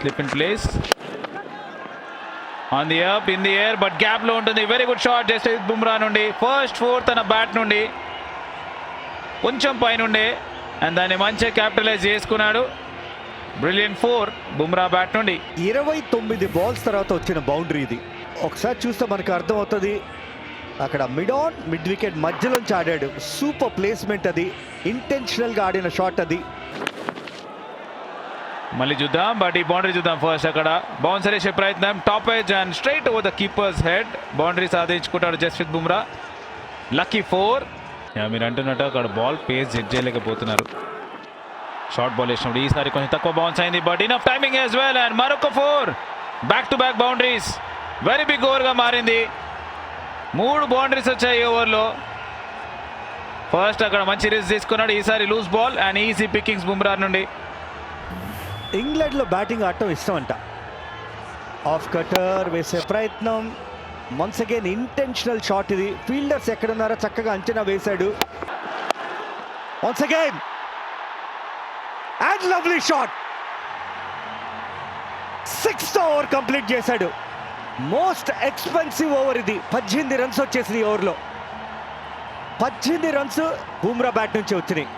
Slip in place on the up in the air but gap లో ఉంటుంది. Very good shot Jasprit Bumrah నుండి. First 4 తన bat నుండి కొంచెం పైనుండే అండ్ దాన్ని మంచిగా క్యాపిటలైజ్ చేసుకున్నాడు. బ్రిలియంట్ 4 బుమ్రా బ్యాట్ నుండి. 29 బాల్స్ తర్వాత వచ్చిన బౌండరీ ఇది. ఒకసారి చూస్తే మనకు అర్థమవుతుంది. అక్కడ మిడ్ వికెట్ మధ్యలోంచి ఆడాడు. సూపర్ ప్లేస్మెంట్ అది. ఇంటెన్షనల్గా ఆడిన షాట్ అది. మళ్ళీ చూద్దాం బట్ ఈ బౌండరీ చూద్దాం ఫస్ట్. అక్కడ బౌన్సర్ వేసే ప్రయత్నం top edge and straight over the keeper's head. Boundary సాధించుకుంటాడు జస్ప్రీత్ బుమ్రా. లక్కీ 4. మీరు అంటున్నట్టు అక్కడ బాల్ పేస్ జడ్జ్ చేయలేకపోతున్నారు. షార్ట్ బాల్ వేసినప్పుడు ఈసారి కొంచెం తక్కువ బౌన్స్ అయింది but enough timing as well and మరొక 4 back to back boundaries. Very big ఓవర్గా మారింది. 3 బౌండరీస్ వచ్చాయి ఈ ఓవర్లో. ఫస్ట్ అక్కడ మంచి రిస్క్ తీసుకున్నాడు. ఈసారి loose ball and easy pickings Bumrah నుండి. ఇంగ్లాండ్లో బ్యాటింగ్ ఆడటం ఇష్టం అంట. ఆఫ్ కటర్ వేసే ప్రయత్నం. వన్స్ అగైన్ ఇంటెన్షనల్ షాట్ ఇది. ఫీల్డర్స్ ఎక్కడున్నారో చక్కగా అంచనా వేశాడు. Once again and lovely shot. 6th over complete చేశాడు. మోస్ట్ ఎక్స్పెన్సివ్ ఓవర్ ఇది. 18 రన్స్ వచ్చేసింది ఈ ఓవర్లో. 18 రన్స్ బుమ్రా బ్యాట్ నుంచి వచ్చినాయి.